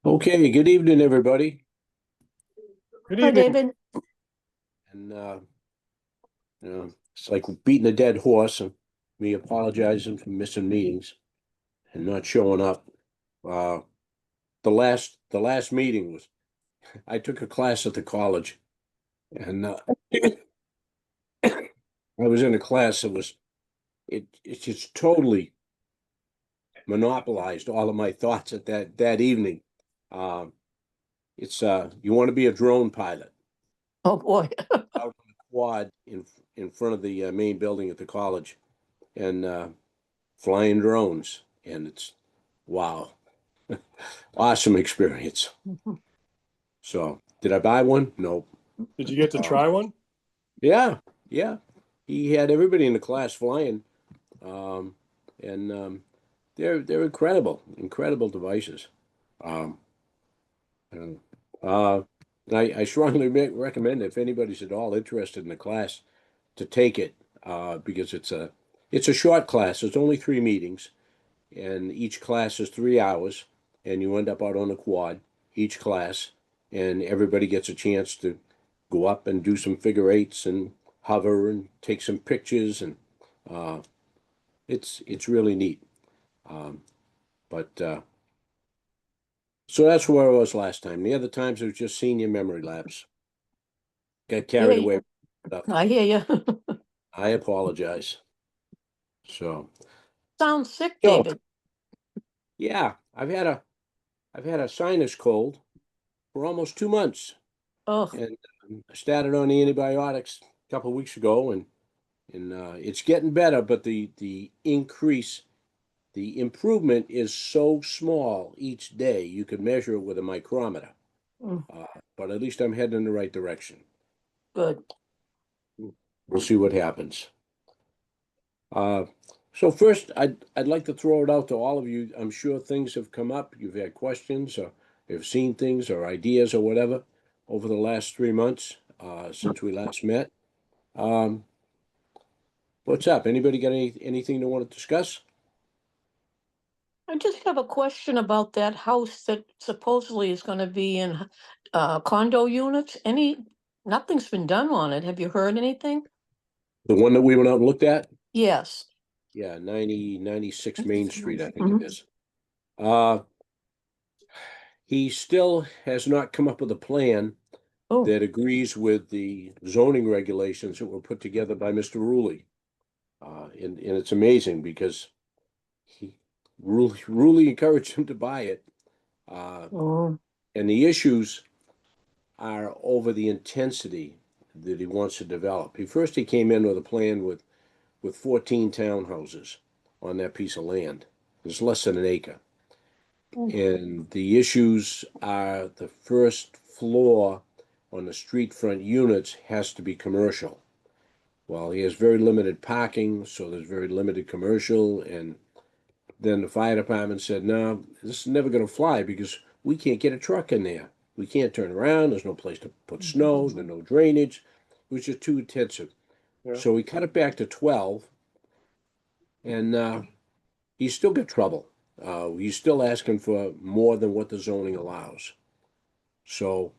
Okay, good evening, everybody. Good Hi, evening. David. And it's like beating a dead horse and me apologizing for missing meetings and not showing up. Uh, the last meeting was I took a class at the college, and I was in a class that was it just totally monopolized all of my thoughts at that evening. Um, it's you want to be a drone pilot Oh, boy. out on the quad in front of the main building at the college, and flying drones, and it's wow, awesome experience. So, did I buy one? Nope. Did you get to Uh, try one? yeah, yeah. He had everybody in the class flying, um, and they're incredible devices. Um, and, uh, I strongly recommend if anybody's at all interested in the class to take it because it's a short class. It's only 3 meetings, and each class is 3 hours, and you end up out on a quad each class, and everybody gets a chance to go up and do some figure eights and hover and take some pictures, and uh, it's really neat. Um, but so that's where I was last time. The other times it was just senior memory labs. Got carried Yeah, away with stuff. I hear you. I apologize. So, Sounds sick, so David. yeah, I've had a sinus cold for almost 2 months. Oh, And I started on the antibiotics a couple of weeks ago, and it's getting better, but the increase, the improvement is so small each day. You could measure it with a micrometer, mm, uh, but at least I'm heading in the right direction. good. We'll see what happens. Uh, so first, I'd like to throw it out to all of you. I'm sure things have come up. You've had questions, or you've seen things, or ideas, or whatever, over the last 3 months since we last met. Um, What's up? Anybody got anything they want to discuss? I just have a question about that house that supposedly is going to be in condo units. Nothing's been done on it. Have you heard anything? The one that we went out and looked at? Yes. Yeah, 96 Main Street, I think it Mhm. is. Uh, he still has not come up with a plan Oh, that agrees with the zoning regulations that were put together by Mr. Ruley. And it's amazing because he Ruley encouraged him to buy it. Uh, oh, and the issues are over the intensity that he wants to develop. He came in with a plan with 14 townhouses on that piece of land. It's less than an acre. mm, And the issues are the first floor on the street front units has to be commercial. Well, he has very limited parking, so there's very limited commercial. And then the fire department said, no, this is never going to fly because we can't get a truck in there. We can't turn around. There's no place to put snow. There's no drainage. It was just too intensive. Yeah. So we cut it back to 12, and he's still got trouble. He's still asking for more than what the zoning allows. So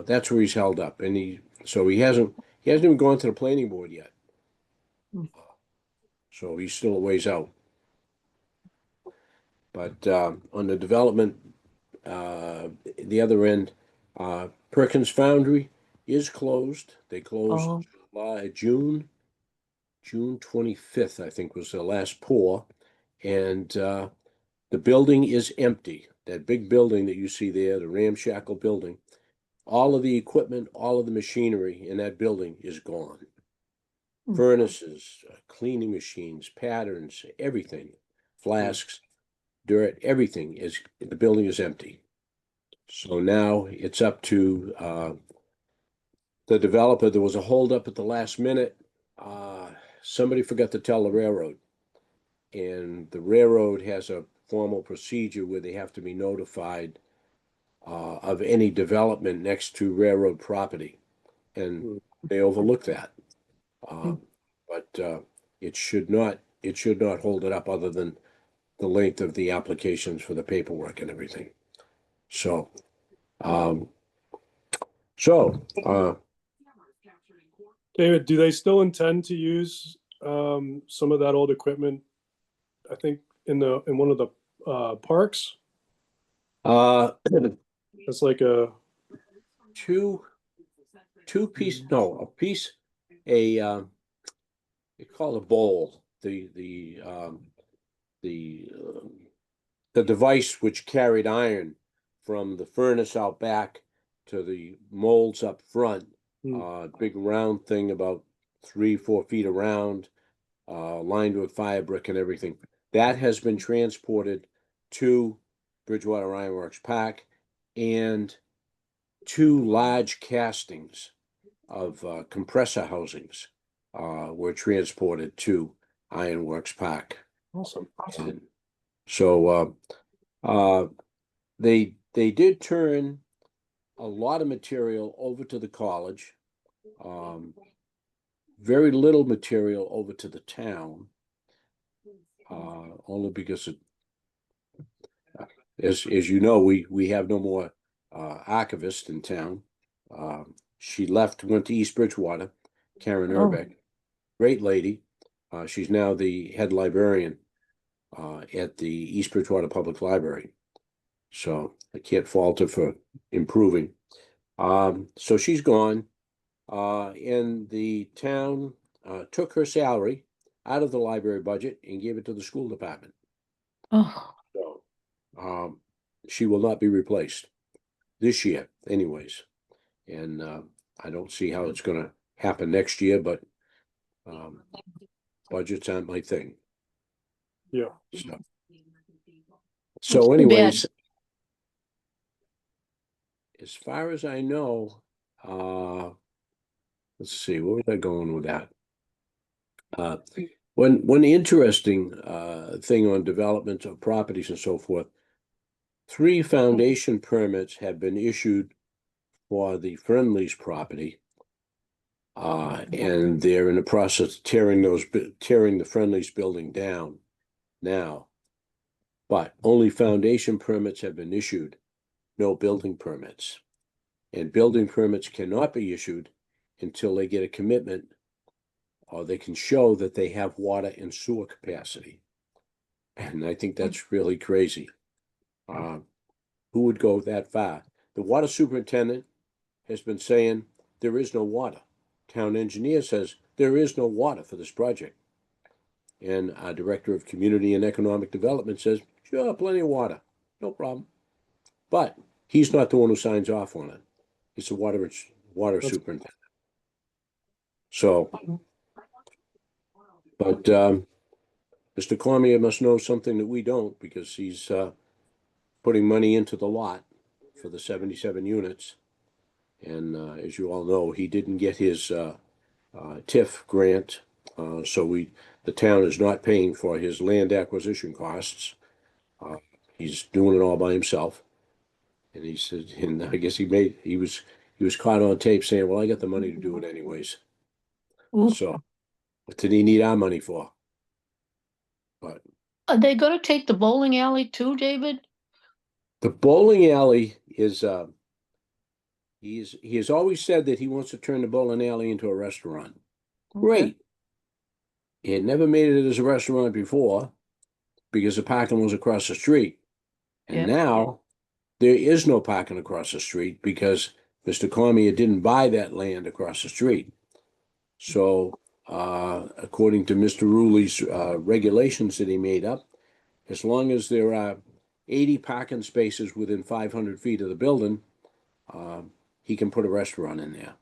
that's where he's held up, and he hasn't even gone to the planning board yet. mm. So he's still a ways out. But on the development, the other end, Perkins Foundry is closed. They closed Oh, June 25th, I think, was the last pour, and the building is empty. That big building that you see there, the ramshackle building, all of the equipment, all of the machinery in that building is gone. mm, Furnaces, cleaning machines, patterns, everything, flasks, dirt, everything is, the building is empty. So now it's up to the developer. There was a holdup at the last minute. Uh, Somebody forgot to tell the railroad, and the railroad has a formal procedure where they have to be notified of any development next to railroad property, and Mm. they overlooked that. mm. Um, but it should not hold it up other than the length of the applications for the paperwork and everything. So, um, so, David, do they still intend to use some of that old equipment? I think in one of the parks. uh, It's like a two piece, no, a piece, it's called a bowl. The the device which carried iron from the furnace out back to the molds up front. Big round thing about 3-4 feet around, lined with fire brick and everything. That has been transported to Bridgewater Ironworks Park, and two large castings of compressor housings were transported to Ironworks Park. awesome. And so they did turn a lot of material over to the college, very little material over to the town, only because as you know, we have no more archivist in town. She left, went to East Bridgewater, Karen Oh. Urbeck, great lady. She's now the head librarian at the East Bridgewater Public Library. So I can't fault her for improving. So she's gone, and the town took her salary out of the library budget and gave it to the school department. Oh, So she will not be replaced this year, anyways. And I don't see how it's going to happen next year, but budgets aren't my thing. Yeah. So too anyways, bad. as far as I know, let's see, where was I going with that? One interesting thing on development of properties and so forth, 3 foundation permits have been issued for the Friendly's property. And they're in the process of tearing the Friendly's building down now. But only foundation permits have been issued, no building permits. And building permits cannot be issued until they get a commitment or they can show that they have water and sewer capacity. And I think that's really crazy. Who would go that far? The water superintendent has been saying there is no water. Town engineer says there is no water for this project. And our director of community and economic development says, sure, plenty of water, no problem. But he's not the one who signs off on it. He's the water superintendent. So, but Mr. Cormier must know something that we don't, because he's putting money into the lot for the 77 units. And as you all know, he didn't get his TIF grant, so the town is not paying for his land acquisition costs. He's doing it all by himself. And he said, and I guess he was caught on tape saying, well, I got the money to do it anyways. Ooh. So what did he need our money for? But Are they gonna take the bowling alley too, David? the bowling alley is he has always said that he wants to turn the bowling alley into a restaurant. Great. He had never made it as a restaurant before because the parking was across the street. And Yeah. now there is no parking across the street because Mr. Cormier didn't buy that land across the street. So according to Mr. Ruley's regulations that he made up, as long as there are 80 parking spaces within 500 feet of the building, he can put a restaurant in there.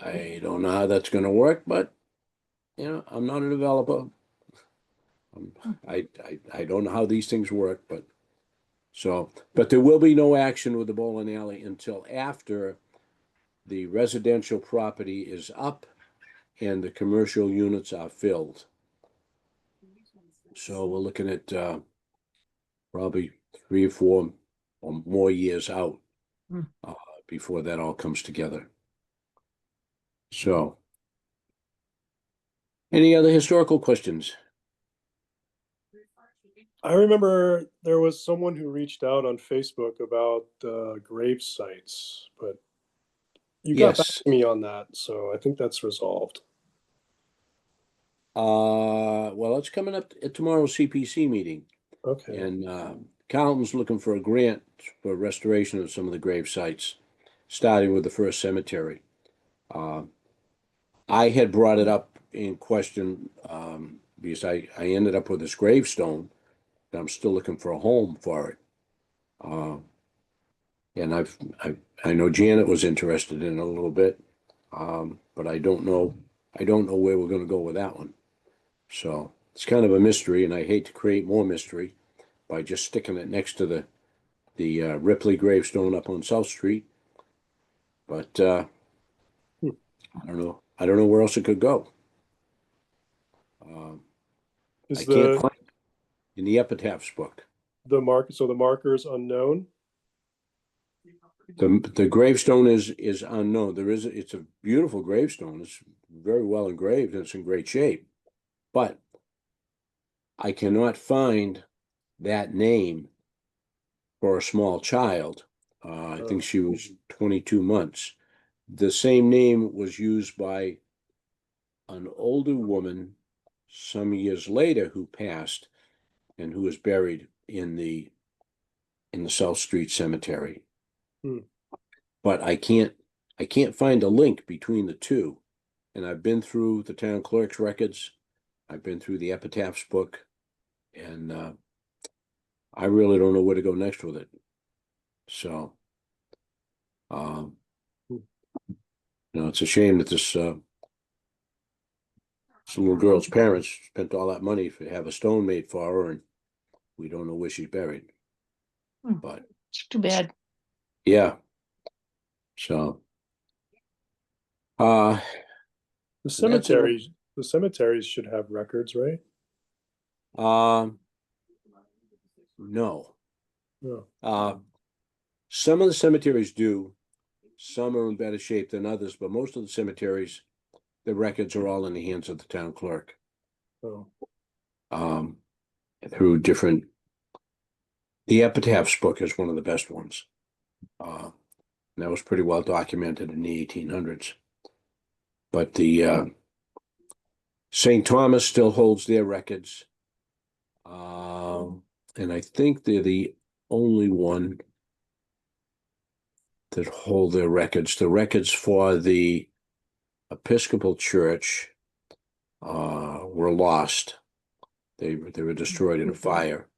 I don't know how that's going to work, but I'm not a developer. I don't know how these things work, but there will be no action with the bowling alley until after the residential property is up and the commercial units are filled. So we're looking at probably 3 or 4 or more years out before that all comes together. So, any other historical questions? I remember there was someone who reached out on Facebook about grave sites, but you got back Yes. to me on that, so I think that's resolved. Well, it's coming up at tomorrow's CPC meeting, Okay. and Carlton's looking for a grant for restoration of some of the grave sites, starting with the first cemetery. Uh, I had brought it up in question because I ended up with this gravestone, and I'm still looking for a home for it. Uh, and I know Janet was interested in it a little bit, but I don't know where we're going to go with that one. So it's kind of a mystery, and I hate to create more mystery by just sticking it next to the Ripley gravestone up on South Street. But Hmm. I don't know. I don't know where else it could go. I Is can't the find it in the epitaphs book. the mark so the marker is unknown? The gravestone is unknown. It's a beautiful gravestone. It's very well engraved and it's in great shape. But I cannot find that name for a small child. I think she was 22 months. The same name was used by an older woman some years later who passed and who was buried in the South Street Cemetery. Hmm. But I can't find a link between the two. And I've been through the town clerk's records. I've been through the epitaphs book, and I really don't know where to go next with it. So, um, Hmm. it's a shame that this little girl's parents spent all that money to have a stone made for her, and we don't know where she's buried. Hmm. But It's too bad. yeah, so uh, The that's it. cemeteries should have records, right? Um, no. No. Some of the cemeteries do. Some are in better shape than others, but most of the cemeteries, the records are all in the hands of the town clerk. Oh. Um, through different. The epitaphs book is one of the best ones. And that was pretty well documented in the 1800s. But the St. Thomas still holds their records. And I think they're the only one that hold their records. The records for the Episcopal Church were lost. They were destroyed in a fire.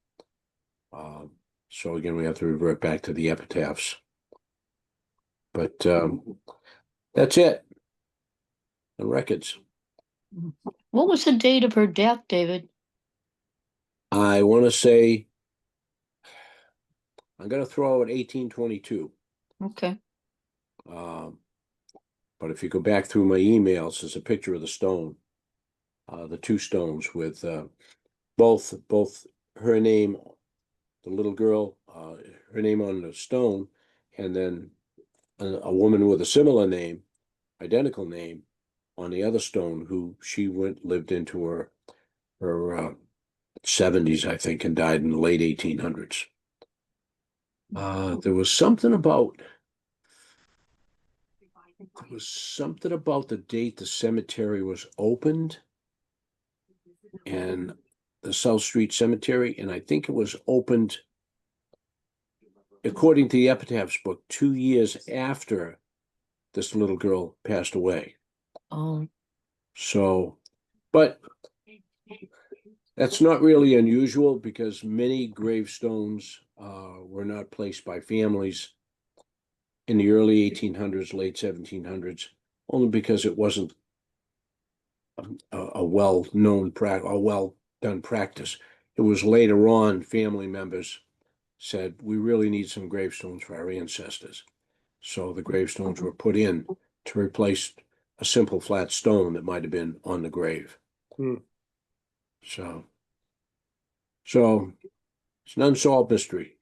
So again, we have to revert back to the epitaphs. But that's it. The records. What was the date of her death, David? I want to say I'm going to throw out 1822. Okay. But if you go back through my emails, there's a picture of the stone, the two stones with both her name, the little girl, her name on the stone, and then a woman with a similar name, identical name, on the other stone, who she lived into her 70s, I think, and died in the late 1800s. There was something about the date the cemetery was opened, and the South Street Cemetery, and I think it was opened, according to the epitaphs book, 2 years after this little girl passed away. Oh, So, but that's not really unusual because many gravestones were not placed by families in the early 1800s, late 1700s, only because it wasn't a well-known a well-done practice. It was later on family members said, we really need some gravestones for our ancestors. So the gravestones were put in to replace a simple flat stone that might have been on the grave. Hmm. So it's an unsolved mystery.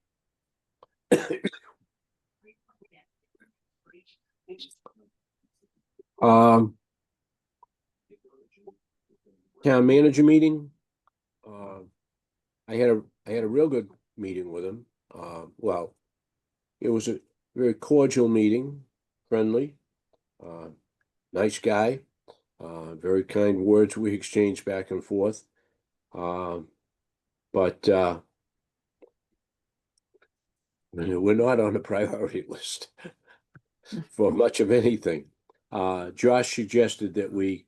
Town manager meeting. I had a real good meeting with him. Well, it was a very cordial meeting, friendly, nice guy, very kind words we exchanged back and forth. But we're not on the priority list for much of anything. Josh suggested that we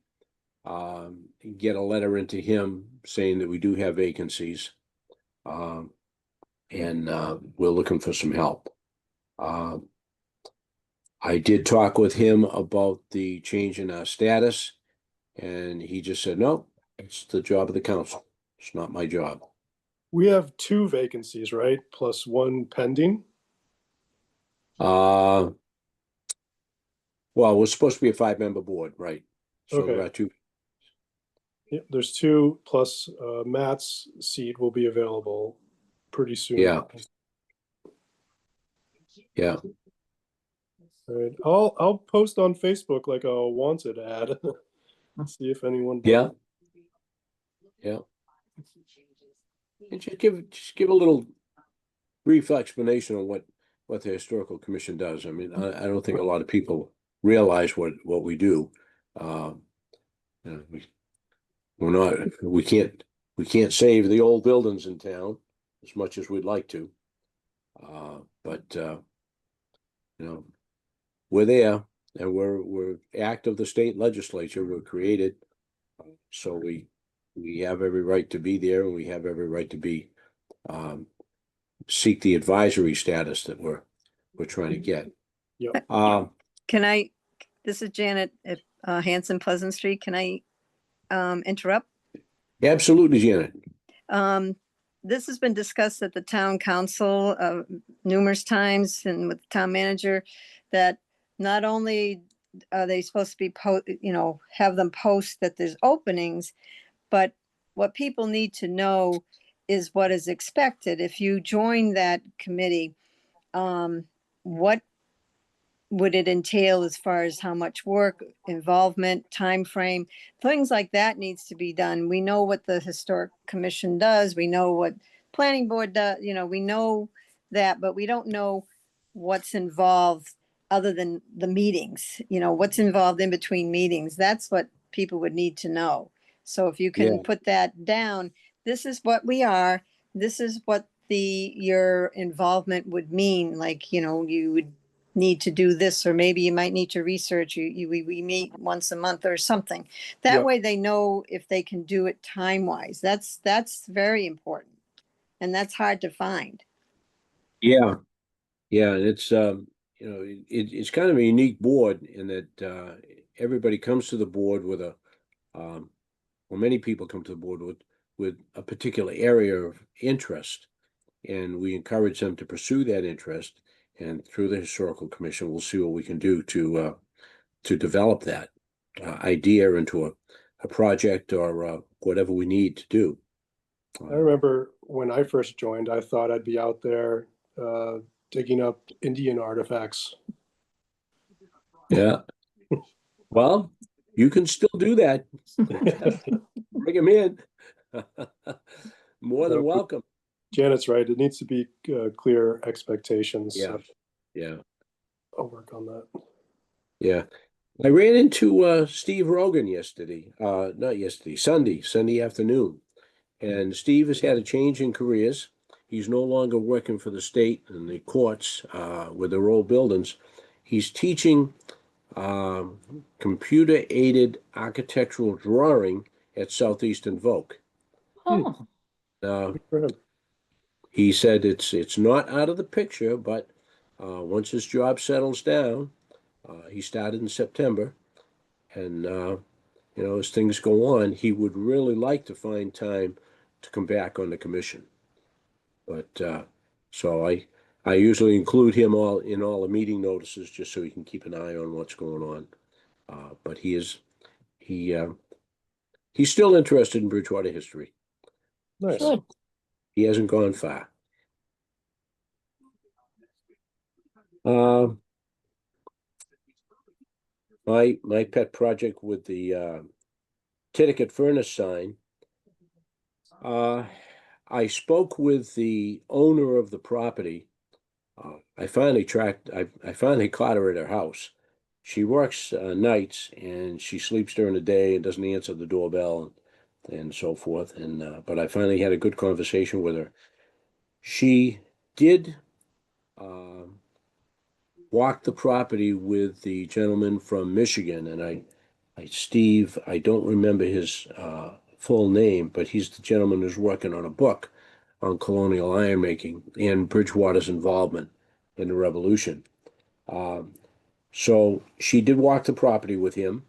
get a letter into him saying that we do have vacancies. And we're looking for some help. I did talk with him about the change in our status, and he just said, no, it's the job of the council. It's not my job. We have 2 vacancies, right? Plus 1 pending. Well, we're supposed to be a 5-member board, right? So there Okay. are 2. Yep, there's 2 plus Matt's seat will be available pretty soon. Yeah. Yeah. All right. I'll post on Facebook like a wanted ad. See if anyone. Yeah. Yeah. And just give a little brief explanation on what the Historical Commission does. I mean, I don't think a lot of people realize what we do. You know, we can't save the old buildings in town as much as we'd like to. But you know, we're there, and we're act of the state legislature. We're created, so we have every right to be there, and we have every right to be seek the advisory status that we're trying to get. Yep. Can I, this is Janet at Hanson Pleasant Street. Can I interrupt? Absolutely, Janet. This has been discussed at the town council numerous times and with the town manager, that not only are they supposed to be, have them post that there's openings, but what people need to know is what is expected. If you join that committee, what would it entail as far as how much work, involvement, time frame, things like that needs to be done. We know what the Historic Commission does. We know what Planning Board does. We know that, but we don't know what's involved other than the meetings, what's involved in between meetings. That's what people would need to know. So if you can put that down, this is what we are. This is what your involvement would mean. Like, you would need to do this, or maybe you might need to research. We meet once a month or something. That way they know if they can do it time-wise. That's very important. And that's hard to find. Yeah. Yeah. And it's, it's kind of a unique board in that everybody comes to the board with well, many people come to the board with a particular area of interest, and we encourage them to pursue that interest. And through the Historical Commission, we'll see what we can do to develop that idea into a project or whatever we need to do. I remember when I first joined, I thought I'd be out there digging up Indian artifacts. Yeah. Well, you can still do that. Bring them in. More than welcome. Janet's right. It needs to be clear expectations. Yeah. So Yeah. I'll work on that. Yeah. I ran into Steve Rogan yesterday. Not yesterday, Sunday afternoon. And Steve has had a change in careers. He's no longer working for the state and the courts with their old buildings. He's teaching computer-aided architectural drawing at Southeastern Voc. Oh, Good for him. He said it's not out of the picture, but once his job settles down, he started in September, and as things go on, he would really like to find time to come back on the commission. But so I usually include him in all the meeting notices just so he can keep an eye on what's going on. But he's still interested in Bridgewater history. Nice. good. He hasn't gone far. My pet project with the Titicut furnace sign. I spoke with the owner of the property. I finally caught her at her house. She works nights and she sleeps during the day and doesn't answer the doorbell and so forth. But I finally had a good conversation with her. She did walk the property with the gentleman from Michigan, and Steve, I don't remember his full name, but he's the gentleman who's working on a book on colonial ironmaking and Bridgewater's involvement in the revolution. So she did walk the property with him,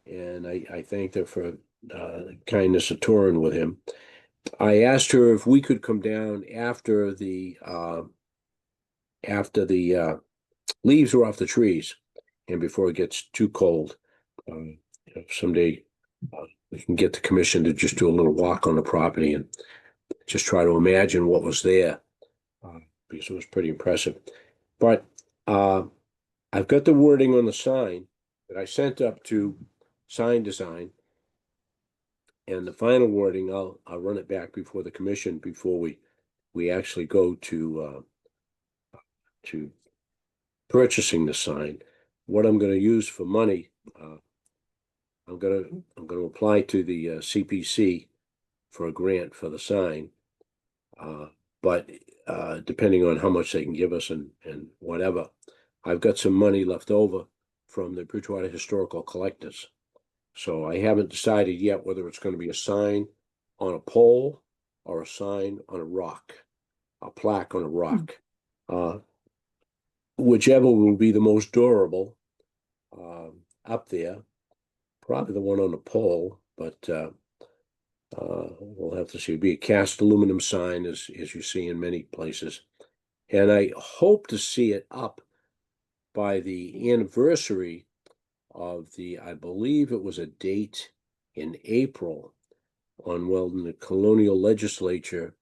and I thanked her for kindness of touring with him. I asked her if we could come down after the leaves were off the trees and before it gets too cold. Someday we can get the commission to just do a little walk on the property and just try to imagine what was there, because it was pretty impressive. But I've got the wording on the sign that I sent up to Sign Design, and the final wording I'll run it back before the commission before we actually go to purchasing the sign. What I'm going to use for money, I'm going to apply to the CPC for a grant for the sign. But depending on how much they can give us and whatever, I've got some money left over from the Bridgewater Historical Collectors. So I haven't decided yet whether it's going to be a sign on a pole or a sign on a rock, a plaque on a rock. Whichever will be the most durable up there. Probably the one on the pole, but we'll have to see. It'll be a cast aluminum sign, as you see in many places. And I hope to see it up by the anniversary of I believe it was a date in April when the colonial legislature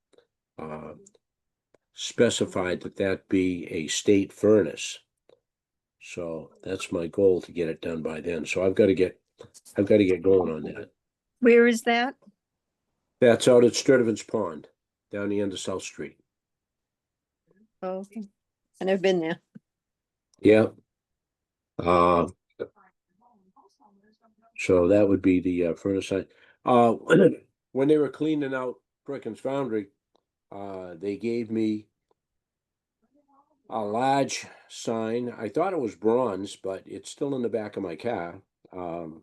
specified that be a state furnace. So that's my goal, to get it done by then. So I've got to get going on that. Where is that? That's out at Sturdivant's Pond, down the end of South Street. Oh, okay. I've never been there. Yeah. So that would be the furnace sign. When they were cleaning out Perkins Foundry, they gave me a large sign. I thought it was bronze, but it's still in the back of my car.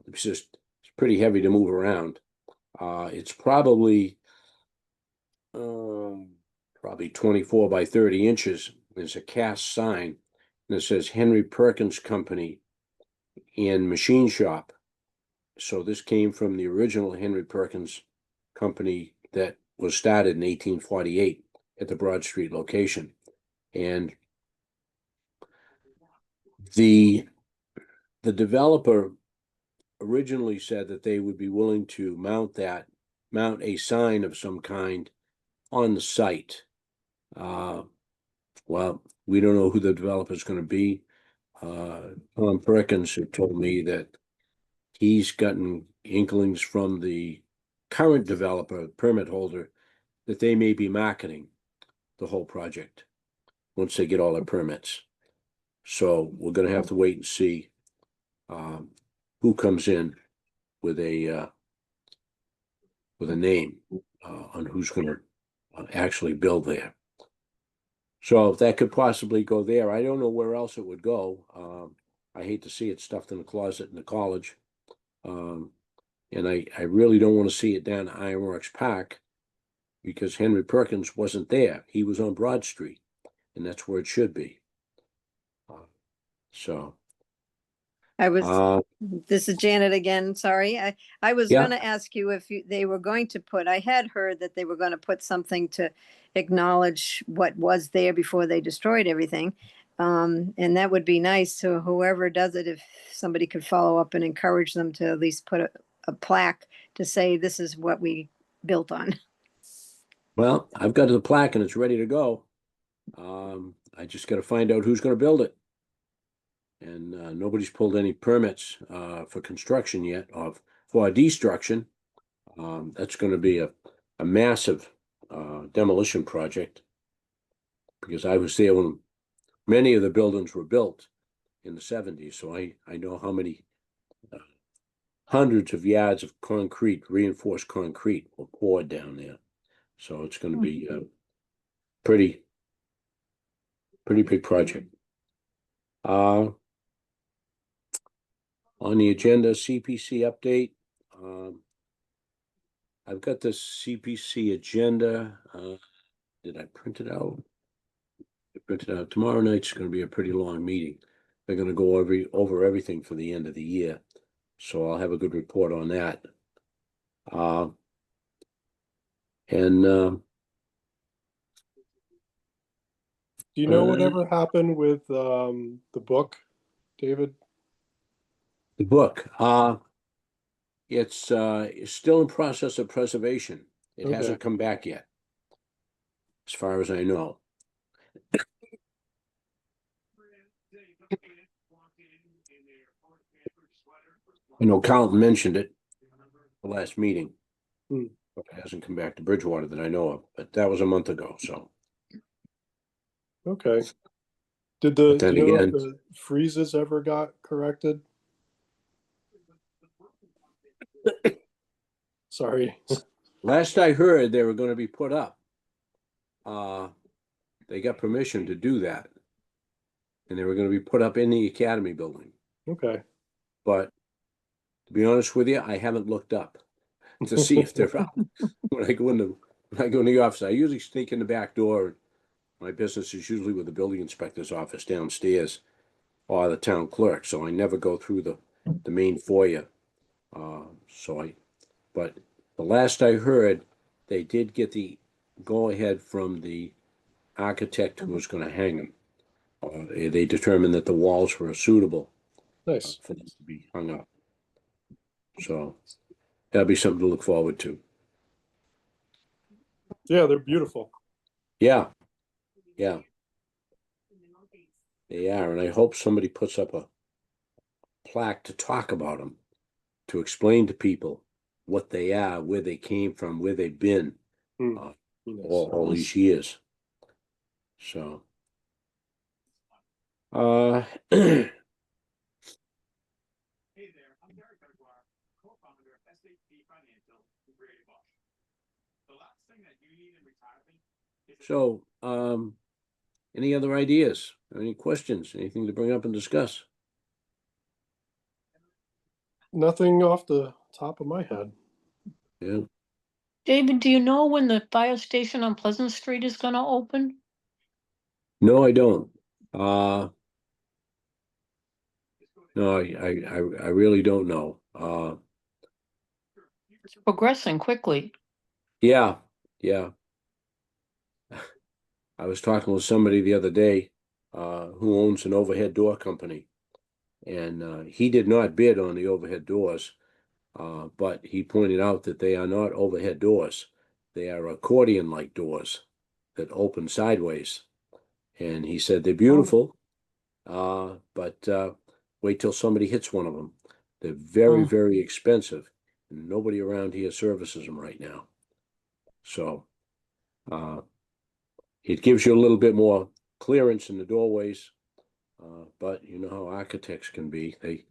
It's pretty heavy to move around. It's probably 24 by 30 inches. It's a cast sign, and it says Henry Perkins Company and Machine Shop. So this came from the original Henry Perkins Company that was started in 1848 at the Broad Street location. And the developer originally said that they would be willing to mount a sign of some kind on the site. Well, we don't know who the developer is going to be. Tom Perkins, who told me that he's gotten inklings from the current developer, permit holder, that they may be marketing the whole project once they get all their permits. So we're going to have to wait and see who comes in with a name on who's going to actually build there. So that could possibly go there. I don't know where else it would go. I hate to see it stuffed in a closet in the college. And I really don't want to see it down at Ironworks Park, because Henry Perkins wasn't there. He was on Broad Street, and that's where it should be. This is Janet again, sorry. I was Yeah. gonna ask you if they were going to I had heard that they were gonna put something to acknowledge what was there before they destroyed everything. And that would be nice, so whoever does it, if somebody could follow up and encourage them to at least put a plaque to say this is what we built on. Well, I've got the plaque and it's ready to go. I just got to find out who's going to build it. And nobody's pulled any permits for construction yet, or for destruction. That's going to be a massive demolition project. Because I was there when many of the buildings were built in the 70s, so I know how many hundreds of yards of concrete, reinforced concrete were poured down there. So it's going to be a pretty big project. On the agenda, CPC update. I've got the CPC agenda. Did I print it out? I printed out. Tomorrow night's going to be a pretty long meeting. They're going to go over everything for the end of the year. So I'll have a good report on that. Do you know whatever happened with the book, David? The book, it's still in process of preservation. It Okay. hasn't come back yet, as far as I know. I know Carlton mentioned it the last meeting, Hmm. but it hasn't come back to Bridgewater that I know of. But that was a month ago. So Okay. Did the, But then do you know if again- the freezes ever got corrected? Sorry. last I heard, they were going to be put up. They got permission to do that, and they were going to be put up in the Academy building. Okay. But to be honest with you, I haven't looked up to see if they're up. When I go in the office, I usually sneak in the back door. My business is usually with the building inspector's office downstairs or the town clerk, so I never go through the main foyer. But the last I heard, they did get the go-ahead from the architect who was going to hang them. They determined that the walls were suitable Nice. for them to be hung up. So that'll be something to look forward to. Yeah, they're beautiful. Yeah, yeah, they are, and I hope somebody puts up a plaque to talk about them, to explain to people what they are, where they came from, where they've been Nice. all these years. So, Hey there, I'm Gary Gregoire, co-founder of SAP Financial and Brady Bosch. The last thing that you need in retirement is so, any other ideas, any questions, anything to bring up and discuss? Nothing off the top of my head. Yeah, David, do you know when the fire station on Pleasant Street is gonna open? no, I don't. No, I really don't know. It's progressing quickly. Yeah. I was talking with somebody the other day, who owns an overhead door company. And he did not bid on the overhead doors, but he pointed out that they are not overhead doors. They are accordion-like doors that open sideways. And he said they're beautiful, but wait till somebody hits one of them. They're very, Oh. very expensive, and nobody around here services them right now. So it gives you a little bit more clearance in the doorways, but you know how architects can be. They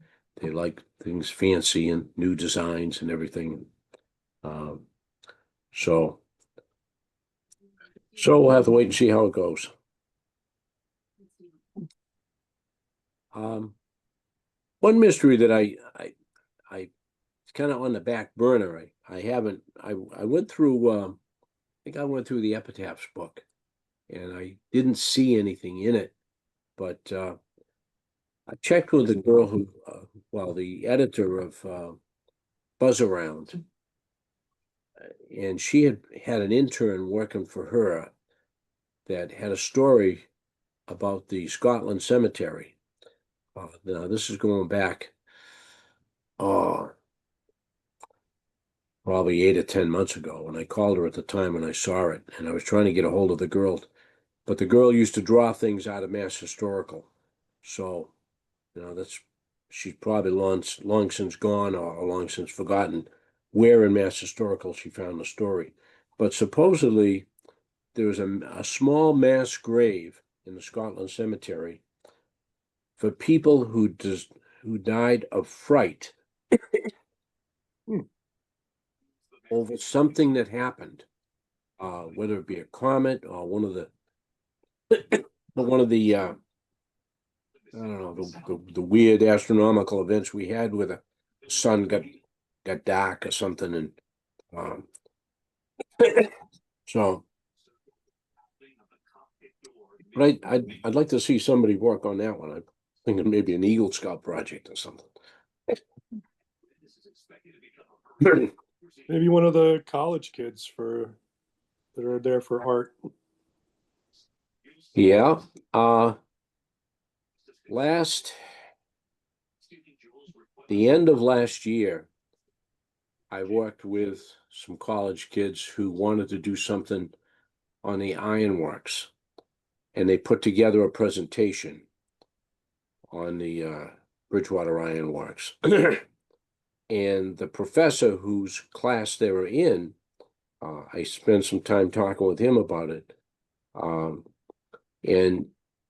like things fancy and new designs and everything. So we'll have to wait and see how it goes. One mystery that I it's kind of on the back burner. I went through, I think I went through the Epitaphs book, and I didn't see anything in it, but I checked with the girl who, the editor of Buzz Around, and she had an intern working for her that had a story about the Scotland Cemetery. Now this is going back, probably 8 or 10 months ago, and I called her at the time when I saw it, and I was trying to get a hold of the girl, but the girl used to draw things out of Mass Historical, so she's probably long since gone or long since forgotten where in Mass Historical she found the story. But supposedly there was a small mass grave in the Scotland Cemetery for people who died of fright over something that happened, whether it be a comet or one of the I don't know, the weird astronomical events we had where the sun got dark or something, and so. But I'd like to see somebody work on that one. I'm thinking maybe an Eagle Scout project or something. Maybe one of the college kids that are there for art. Yeah, the end of last year, I worked with some college kids who wanted to do something on the ironworks, and they put together a presentation on the Bridgewater Ironworks. And the professor whose class they were in, I spent some time talking with him about it. And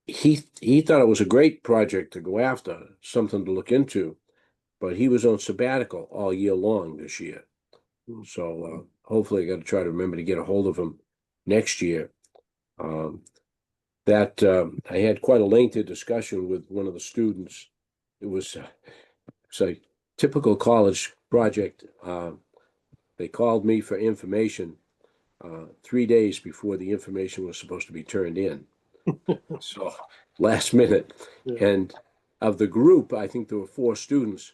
he thought it was a great project to go after, something to look into, but he was on sabbatical all year long this year. So hopefully I got to try to remember to get a hold of him next year. I had quite a lengthy discussion with one of the students. It was a typical college project. They called me for information 3 days before the information was supposed to be turned in. So last minute. Yeah. And of the group, I think there were 4 students.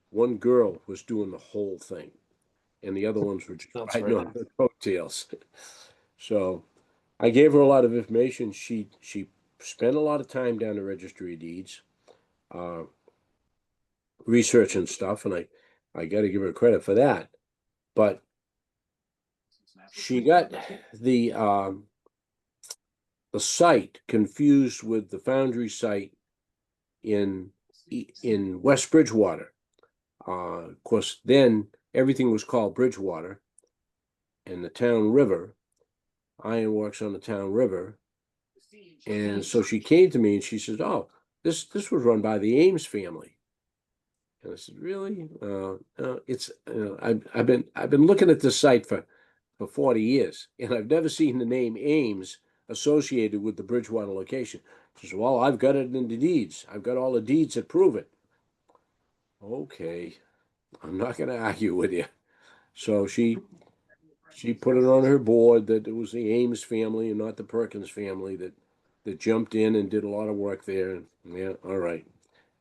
One girl was doing the whole thing, and the other ones were just That's riding right. on her coattails. So I gave her a lot of information. She spent a lot of time down the Registry of Deeds, researching stuff, and I got to give her credit for that. But she got the site confused with the Foundry site in West Bridgewater. Of course, then everything was called Bridgewater, and the town river, ironworks on the town river. And so she came to me and she says, "Oh, this was run by the Ames family." And I said, "Really? It's I've been looking at this site for 40 years, and I've never seen the name Ames associated with the Bridgewater location." She says, "Well, I've got it in the deeds. I've got all the deeds that prove it." Okay, I'm not going to argue with you. So she put it on her board that it was the Ames family and not the Perkins family that jumped in and did a lot of work there. And yeah, all right.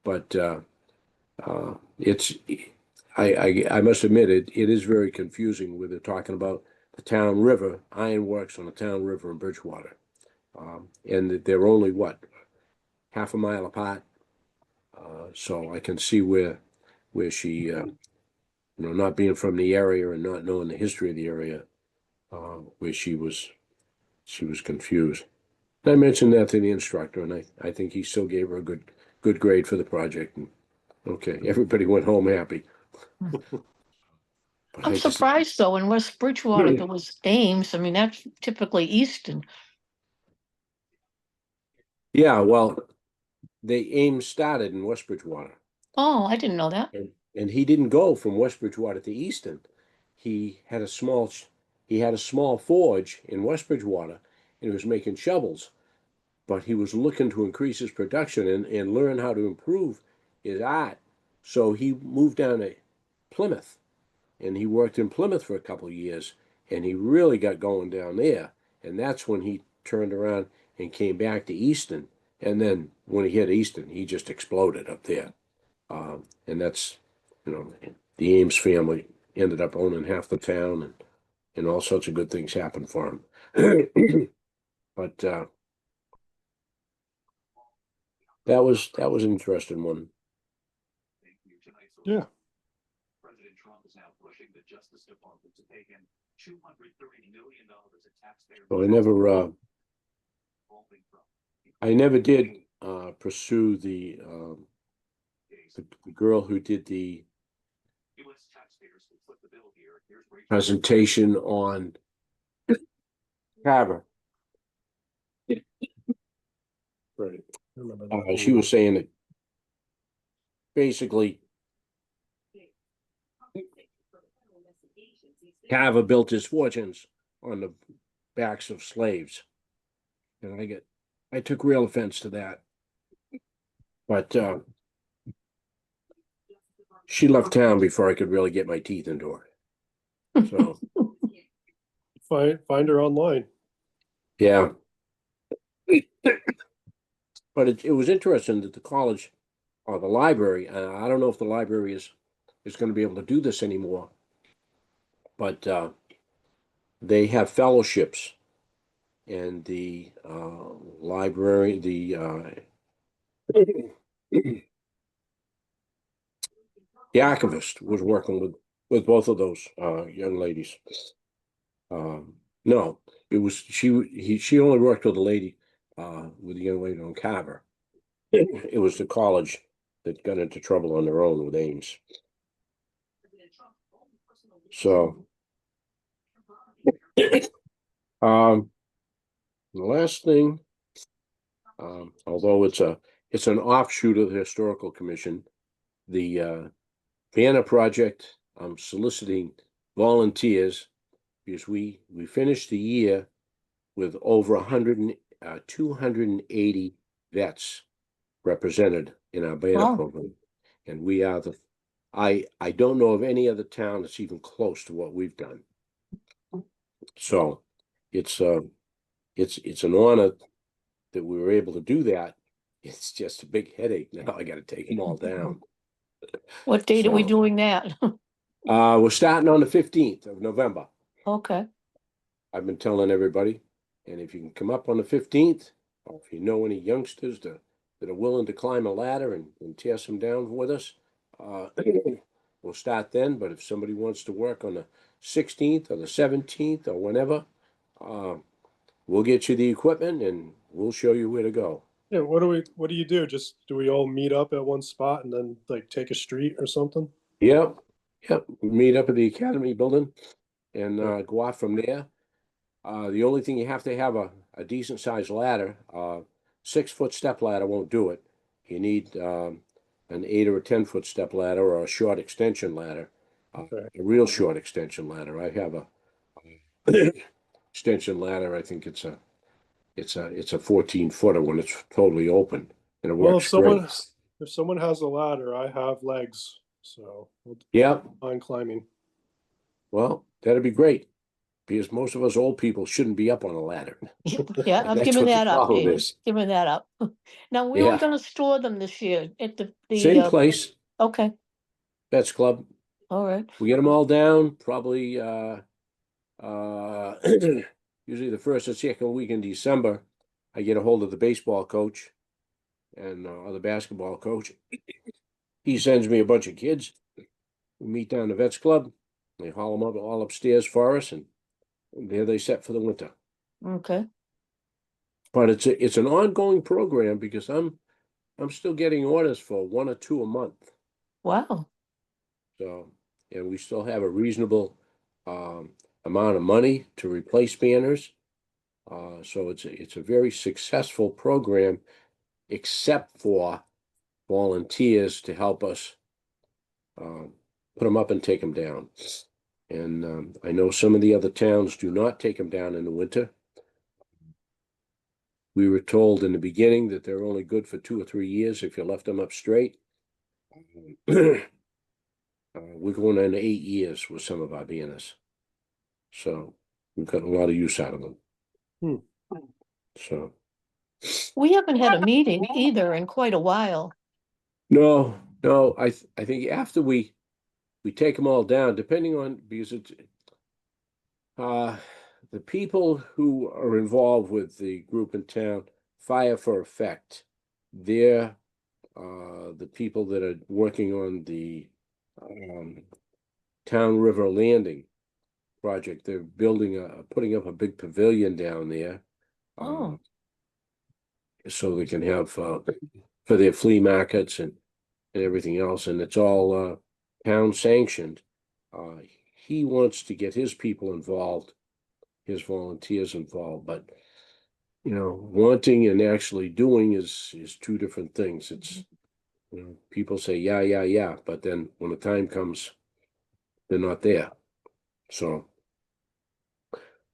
But it's I must admit it is very confusing when they're talking about the town river, ironworks on the town river in Bridgewater. And that they're only what, half a mile apart. So I can see where she not being from the area and not knowing the history of the area, where she was confused. And I mentioned that to the instructor, and I think he still gave her a good grade for the project. And okay, everybody went home happy. But I'm I just- surprised though, in West Bridgewater, there was Ames. I mean, that's typically Easton. Yeah, well, Ames started in West Bridgewater. Oh, I didn't know that. And he didn't go from West Bridgewater to Easton. He had a small forge in West Bridgewater, and he was making shovels. But he was looking to increase his production and learn how to improve his art. So he moved down to Plymouth, and he worked in Plymouth for a couple of years, and he really got going down there. And that's when he turned around and came back to Easton. And then when he hit Easton, he just exploded up there. And that's, the Ames family ended up owning half the town, and all sorts of good things happened for him. But that was an interesting one. Yeah. President Trump is now pushing the Justice Department to pay him $230 million in taxpayer. So I never did pursue the girl who did the US taxpayers will foot the bill here. Here's Rachel. presentation on Carver. Right. I remember that. She was saying that basically Carver built his fortunes on the backs of slaves. And I took real offense to that. But she left town before I could really get my teeth into her. So, Find her online. yeah. But it was interesting that the college or the library, I don't know if the library is going to be able to do this anymore, but they have fellowships, and the library, the archivist was working with both of those young ladies. No, it was she only worked with a lady, with a young lady on Carver. It was the college that got into trouble on their own with Ames. So, the last thing, although it's an offshoot of the Historical Commission, the Banner Project, I'm soliciting volunteers because we finished the year with over 280 vets represented in our banner Wow. program. And we are I don't know of any other town that's even close to what we've done. So it's an honor that we were able to do that. It's just a big headache now. I got to take them all down. What date are we So- doing that? We're starting on the 15th of November. Okay, I've been telling everybody, and if you can come up on the 15th, or if you know any youngsters that are willing to climb a ladder and tear some down with us, we'll start then. But if somebody wants to work on the 16th or the 17th or whenever, we'll get you the equipment and we'll show you where to go. Yeah, what do you do? Just do we all meet up at one spot and then like take a street or something? Yep, yep. Meet up at the Academy building and Yeah. go off from there. The only thing, you have to have a decent sized ladder. 6-foot step ladder won't do it. You need an 8 or a 10-foot step ladder or a short extension ladder. Okay. A real short extension ladder. I have a extension ladder. I think it's a 14-footer when it's totally open, and it Well, works great. if someone has a ladder, I have legs, so we'll Yep. mind climbing. Well, that'd be great, because most of us old people shouldn't be up on a ladder. yeah, I'm That's giving what the that up, problem David, is. giving that up. Now, where are we Yeah. gonna store them this year? At the, Same place, okay, Vets Club. all right, We get them all down, probably usually the first or second week in December. I get a hold of the baseball coach and or the basketball coach. He sends me a bunch of kids. We meet down the Vets Club. They haul them up all upstairs for us, and there they set for the winter. okay. But it's an ongoing program because I'm still getting orders for 1 or 2 a month. Wow, So, and we still have a reasonable amount of money to replace banners. So it's a very successful program, except for volunteers to help us put them up and take them down. And I know some of the other towns do not take them down in the winter. We were told in the beginning that they're only good for 2 or 3 years if you left them up straight. We're going on 8 years with some of our banners. So we've gotten a lot of use out of them. So, we haven't had a meeting either in quite a while. no, I think after we take them all down, depending on, because it's the people who are involved with the group in town, Fire for Effect, they're the people that are working on the Town River Landing project. They're putting up a big pavilion down there. Oh. So they can have for their flea markets and everything else, and it's all town sanctioned. He wants to get his people involved, his volunteers involved, but wanting and actually doing is two different things. It's, people say, yeah, yeah, yeah, but then when the time comes, they're not there. So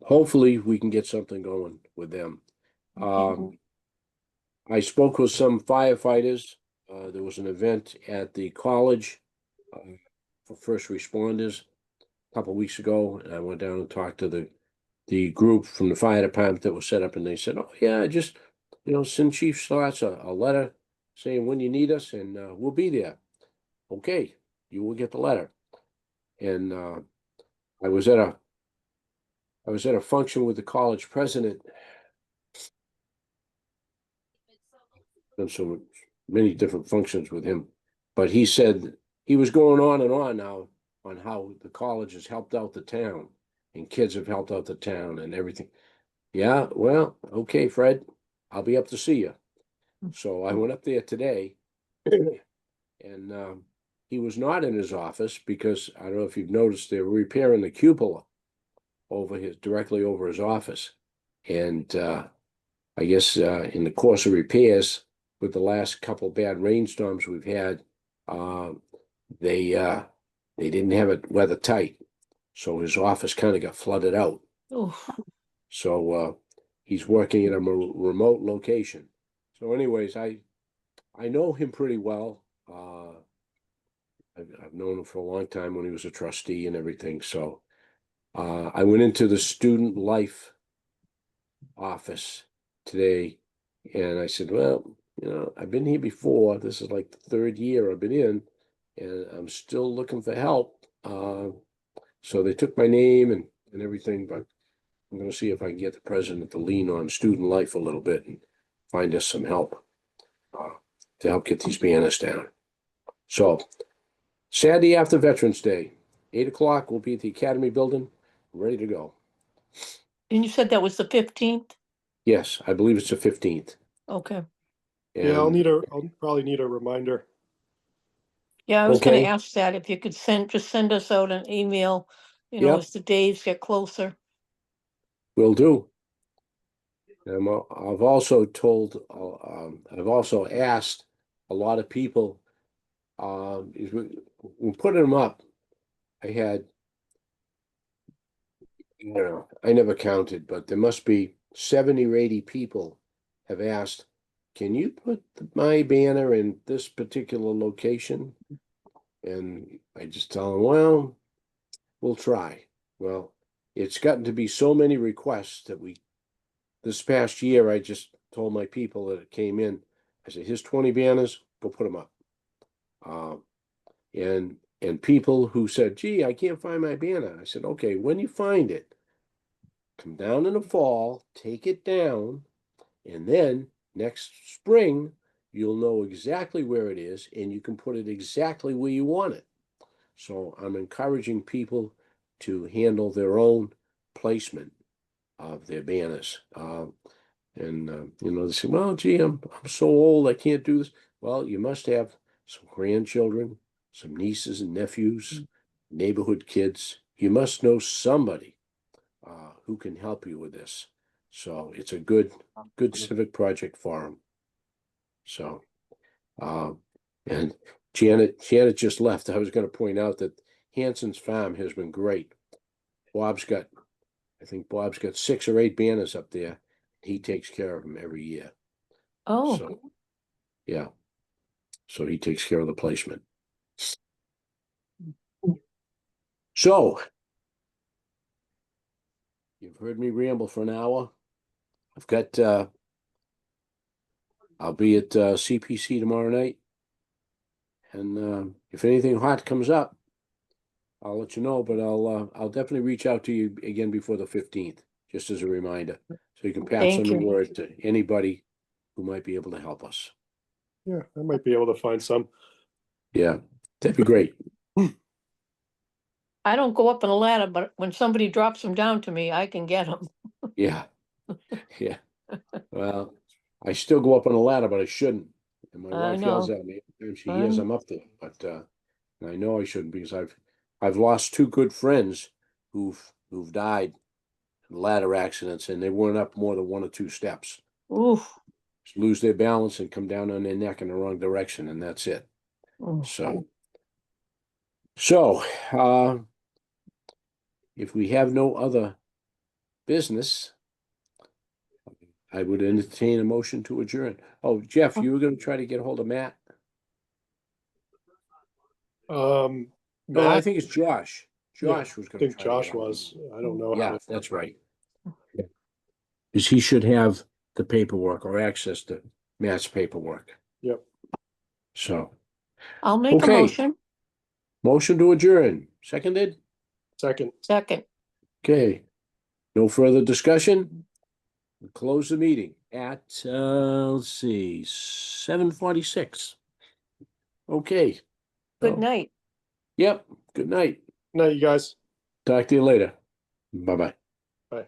hopefully we can get something going with them. I spoke with some firefighters. There was an event at the college for first responders a couple of weeks ago, and I went down and talked to the group from the fire department that was set up, and they said, "Oh yeah, just send Chief Slats a letter saying when you need us, and we'll be there." Okay, you will get the letter. And I was at a function with the college president. Done so many different functions with him, but he said he was going on and on now on how the college has helped out the town and kids have helped out the town and everything. Yeah, well, okay, Fred, I'll be up to see you. So I went up there today, and he was not in his office because I don't know if you've noticed they're repairing the cupola directly over his office. And I guess in the course of repairs, with the last couple bad rainstorms we've had, they didn't have it weather tight, so his office kind of got flooded out. Oh, So he's working in a remote location. So, anyways, I know him pretty well. I've known him for a long time when he was a trustee and everything. So I went into the student life office today, and I said, "Well, I've been here before. This is like the third year I've been in, and I'm still looking for help." So they took my name and everything, but I'm going to see if I can get the president to lean on student life a little bit and find us some help to help get these banners down. So Saturday after Veterans Day, 8 o'clock, we'll be at the Academy building, ready to go. and you said that was the 15th? Yes, I believe it's the 15th. Okay. Yeah, I'll And probably need a reminder. Yeah, I was gonna Okay. ask that if you could just send us out an email, Yep. as the days get closer. will do. I've also asked a lot of people, we're putting them up. I had, I never counted, but there must be 70 or 80 people have asked, can you put my banner in this particular location? And I just tell them, well, we'll try. Well, it's gotten to be so many requests that this past year, I just told my people that came in, I said, here's 20 banners, go put them up. And people who said, gee, I can't find my banner. I said, okay, when you find it, come down in the fall, take it down, and then next spring, you'll know exactly where it is, and you can put it exactly where you want it. So I'm encouraging people to handle their own placement of their banners. They say, well, gee, I'm so old, I can't do this. Well, you must have some grandchildren, some nieces and nephews, neighborhood kids. You must know somebody who can help you with this. So it's a good civic project for them. So, and Janet just left. I was going to point out that Hanson's Farm has been great. I think Bob's got 6 or 8 banners up there. He takes care of them every year. Oh, So, yeah. So he takes care of the placement. So, you've heard me ramble for an hour. I've got, I'll be at CPC tomorrow night. And if anything hot comes up, I'll let you know, but I'll definitely reach out to you again before the 15th, just as a reminder. So you can pass Thank on the you. word to anybody who might be able to help us. Yeah, I might be able to find some. Yeah, that'd be great. I don't go up on a ladder, but when somebody drops them down to me, I can get them. Yeah. Yeah. Well, I still go up on a ladder, but I shouldn't. And my I wife yells know. at me every time she hears I- I'm up there. But and I know I shouldn't because I've lost 2 good friends who've died ladder accidents, and they weren't up more than 1 or 2 steps. Oof. Just lose their balance and come down on their neck in the wrong direction, and that's it. Mm. So, if we have no other business, I would entertain a motion to adjourn. Oh, Jeff, you were gonna try to get hold of Matt? Matt, No, I think it's Josh. Yeah, Josh was I gonna think try to get Josh hold of was. him. I don't know. Yeah, that's right. Because he should have the paperwork or access to Matt's paperwork. Yep. So, I'll make a Okay. motion. motion to adjourn, seconded? Second. Second. Okay. No further discussion? We'll close the meeting at, let's see, 7:46. Okay. Good Oh, night. Yep, good night. Night, you guys. Talk to you later. Bye-bye. Bye.